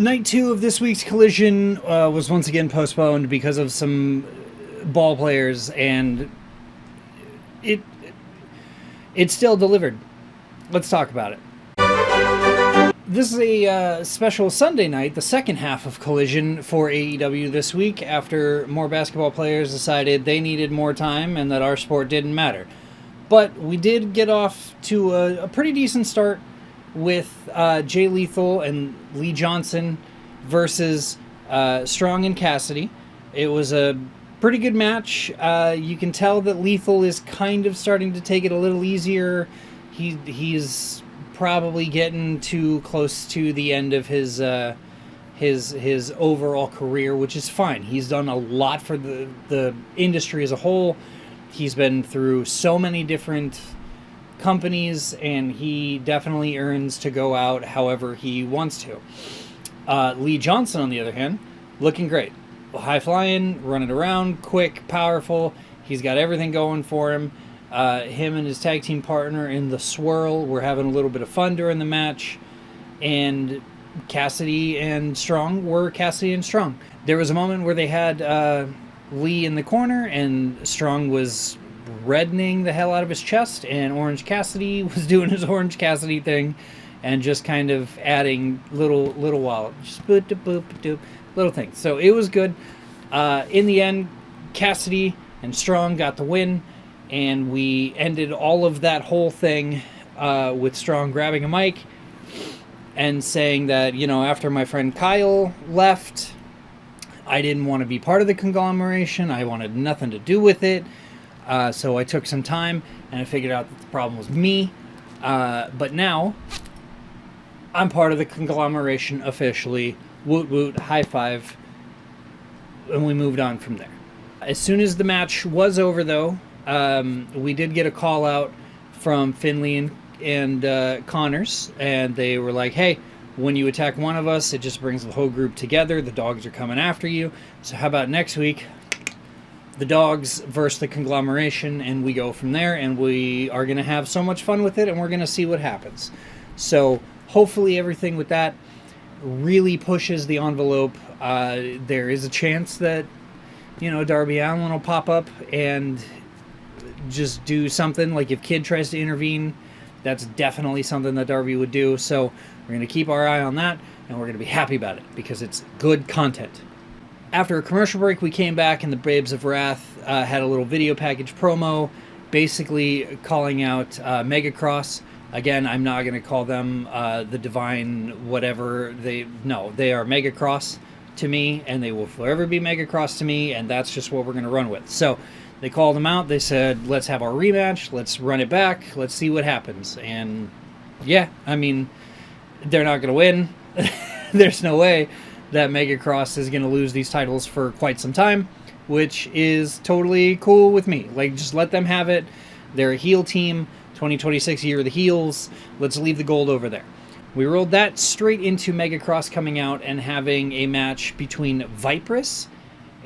Night 2 of this week's Collision was once again postponed because of some ball players, and it it still delivered. Let's talk about it. This is a special Sunday night, the second half of Collision for AEW this week, after more basketball players decided they needed more time and that our sport didn't matter. But we did get off to a pretty decent start with Jay Lethal and Lee Johnson versus Strong and Cassidy. It was a pretty good match. You can tell that Lethal is kind of starting to take it a little easier. He's probably getting too close to the end of his overall career, which is fine. He's done a lot for the industry as a whole. He's been through so many different companies, and he definitely earns to go out however he wants to. Lee Johnson, on the other hand, looking great. High flying, running around, quick, powerful. He's got everything going for him. Him and his tag team partner in the Swirl were having a little bit of fun during the match, and Cassidy and Strong were Cassidy and Strong. There was a moment where they had Lee in the corner, and Strong was reddening the hell out of his chest, and Orange Cassidy was doing his Orange Cassidy thing and just kind of adding little wallop, just little things. So it was good. In the end, Cassidy and Strong got the win, and we ended all of that whole thing with Strong grabbing a mic and saying that, after my friend Kyle left, I didn't want to be part of the conglomeration. I wanted nothing to do with it. So I took some time, and I figured out that the problem was me. But now, I'm part of the conglomeration officially. Woot woot, high five. And we moved on from there. As soon as the match was over, though, we did get a call out from Finley and Connors, and they were like, hey, when you attack one of us, it just brings the whole group together. The dogs are coming after you. So how about next week, the dogs versus the conglomeration, and we go from there, and we are going to have so much fun with it, and we're going to see what happens. So hopefully everything with that really pushes the envelope. There is a chance that, Darby Allin will pop up and just do something. Like if Kid tries to intervene, that's definitely something that Darby would do. So we're going to keep our eye on that, and we're going to be happy about it because it's good content. After a commercial break, we came back, and the Babes of Wrath had a little video package promo, basically calling out Megacross. Again, I'm not going to call them the Divine whatever. They are Megacross to me, and they will forever be Megacross to me, and that's just what we're going to run with. So they called them out. They said, let's have our rematch. Let's run it back. Let's see what happens. And yeah, I mean, they're not going to win. There's no way that Megacross is going to lose these titles for quite some time, which is totally cool with me. Like, just let them have it. They're a heel team. 2026 year of the heels. Let's leave the gold over there. We rolled that straight into Megacross coming out and having a match between Vipress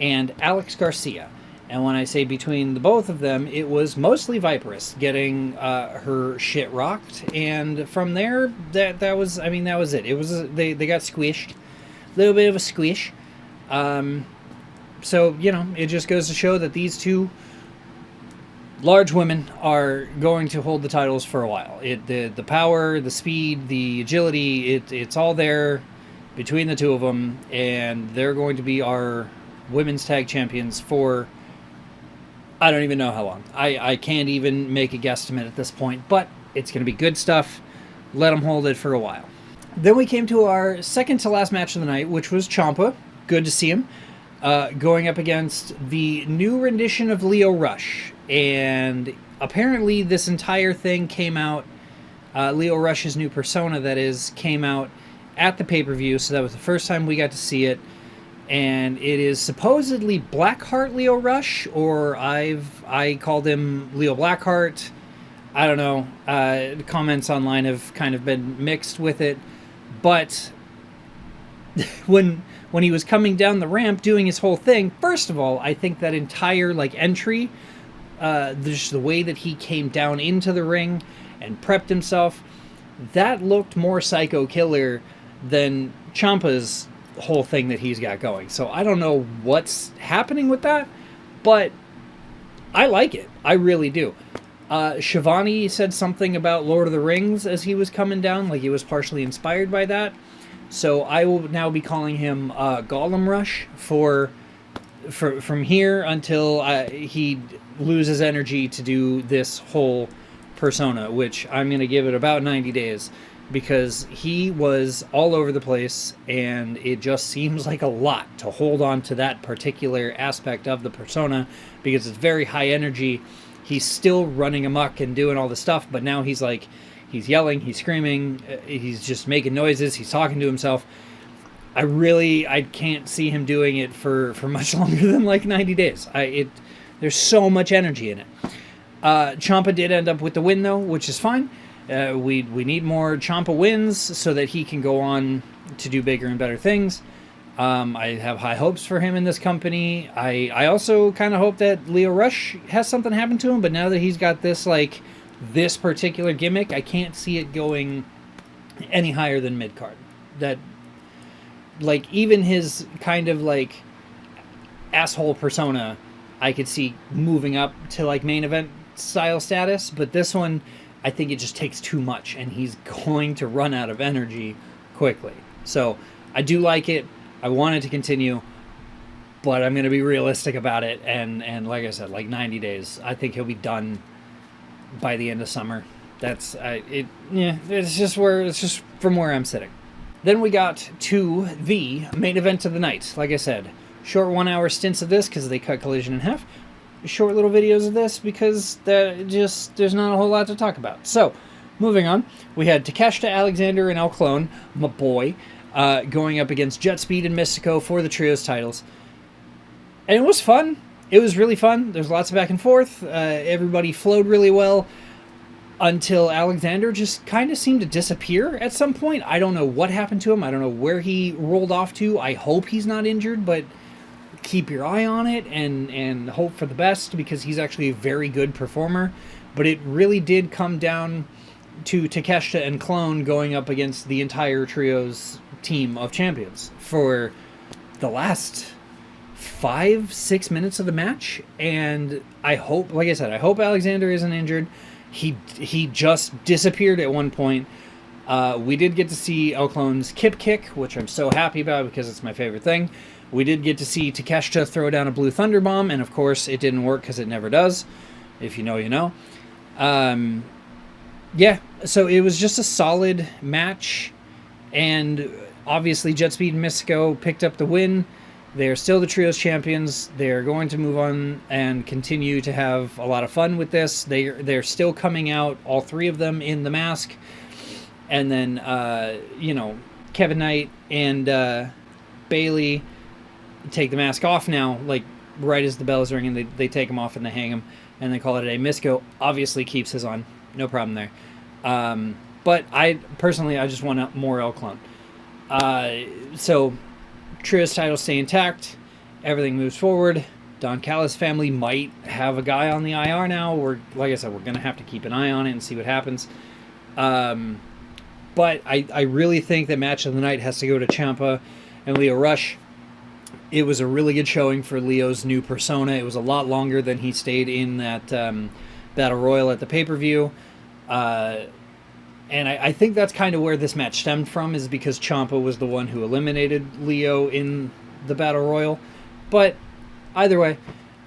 and Alex Garcia. And when I say between the both of them, it was mostly Vipress getting her shit rocked. And from there, that was it. It was they got squished. A little bit of a squish. So, it just goes to show that these two large women are going to hold the titles for a while. The power, the speed, the agility, it's all there between the two of them, and they're going to be our women's tag champions for I don't even know how long. I can't even make a guesstimate at this point, but it's going to be good stuff. Let them hold it for a while. Then we came to our second to last match of the night, which was Ciampa. Good to see him. Going up against the new rendition of Lio Rush. And apparently this entire thing came out, Lio Rush's new persona, that is, came out at the pay-per-view. So that was the first time we got to see it. And it is supposedly Blackheart Lio Rush, or I called him Leo Blackheart. I don't know. The comments online have kind of been mixed with it. But when he was coming down the ramp doing his whole thing, first of all, I think that entire entry, just the way that he came down into the ring and prepped himself, that looked more Psycho Killer than Ciampa's whole thing that he's got going. So I don't know what's happening with that, but I like it. I really do. Shivani said something about Lord of the Rings as he was coming down, like he was partially inspired by that. So I will now be calling him Gollum Rush from here until he loses energy to do this whole persona, which I'm going to give it about 90 days, because he was all over the place, and it just seems like a lot to hold on to that particular aspect of the persona, because it's very high energy. He's still running amok and doing all the stuff, but now he's yelling, he's screaming, he's just making noises, he's talking to himself. I can't see him doing it for much longer than like 90 days. There's so much energy in it. Ciampa did end up with the win, though, which is fine. We need more Ciampa wins so that he can go on to do bigger and better things. I have high hopes for him in this company. I also kind of hope that Lio Rush has something happen to him, but now that he's got this particular gimmick, I can't see it going any higher than mid-card. That, even his kind of, asshole persona, I could see moving up to, main event style status, but this one, I think it just takes too much, and he's going to run out of energy quickly. So, I do like it. I want it to continue, but I'm going to be realistic about it, and like I said, 90 days. I think he'll be done by the end of summer. It's just from where I'm sitting. Then we got to the main event of the night. Like I said, short 1 hour stints of this because they cut Collision in half. Short little videos of this because there's not a whole lot to talk about. So, moving on, we had Takeshita, Alexander, and El Clone, my boy, going up against Jet Speed and Mystico for the trios titles. And it was fun. It was really fun. There's lots of back and forth. Everybody flowed really well until Alexander just kind of seemed to disappear at some point. I don't know what happened to him. I don't know where he rolled off to. I hope he's not injured, but keep your eye on it and hope for the best, because he's actually a very good performer. But it really did come down to Takeshita and Clone going up against the entire trios team of champions for the last 5-6 minutes of the match. And I hope, like I said, I hope Alexander isn't injured. He just disappeared at one point. We did get to see El Clone's Kip Kick, which I'm so happy about because it's my favorite thing. We did get to see Takeshita throw down a Blue Thunder Bomb, and of course it didn't work because it never does. If you know, you know. So it was just a solid match, and obviously Jet Speed and Mystico picked up the win. They're still the trios champions. They're going to move on and continue to have a lot of fun with this. They're still coming out, all three of them, in the mask. And then, Kevin Knight and Bailey take the mask off now, right as the bell is ringing. They take them off and they hang them, and they call it a day. Mystico obviously keeps his on. No problem there. But I just want more El Clone. So trios titles stay intact. Everything moves forward. Don Callis' family might have a guy on the IR now. Like I said, we're going to have to keep an eye on it and see what happens. But I really think that match of the night has to go to Ciampa and Lio Rush. It was a really good showing for Leo's new persona. It was a lot longer than he stayed in that Battle Royal at the pay-per-view. And I think that's kind of where this match stemmed from, is because Ciampa was the one who eliminated Lio in the Battle Royal. But either way,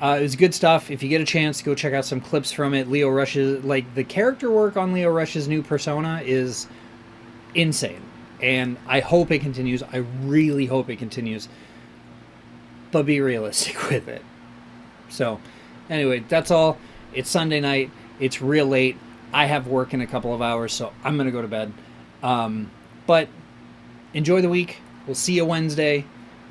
it was good stuff. If you get a chance, go check out some clips from it. Lio Rush's, the character work on Lio Rush's new persona is insane. And I hope it continues. I really hope it continues. But be realistic with it. So, anyway, that's all. It's Sunday night. It's real late. I have work in a couple of hours, so I'm going to go to bed. But enjoy the week. We'll see you Wednesday.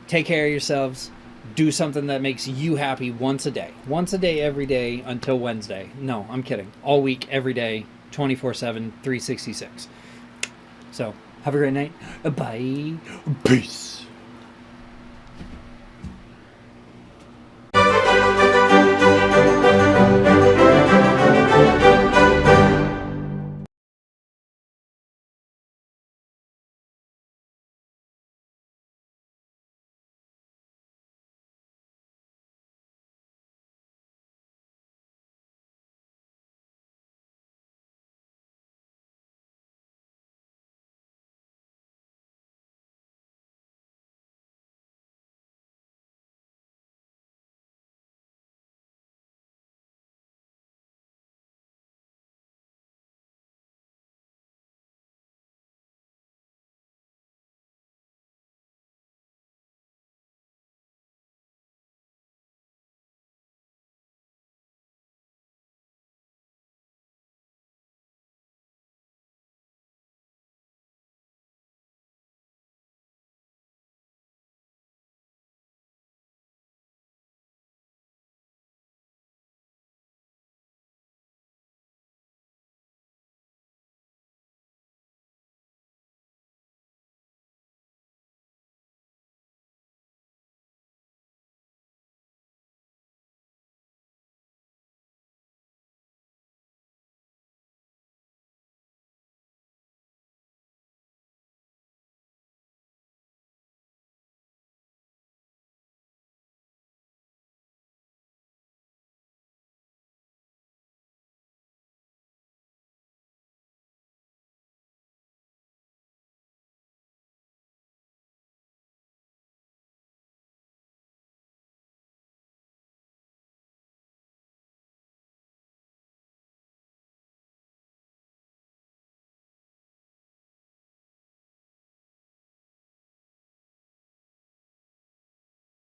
Take care of yourselves. Do something that makes you happy once a day. Once a day, every day, until Wednesday. No, I'm kidding. All week, every day, 24/7, 366. So, have a great night. Bye. Peace.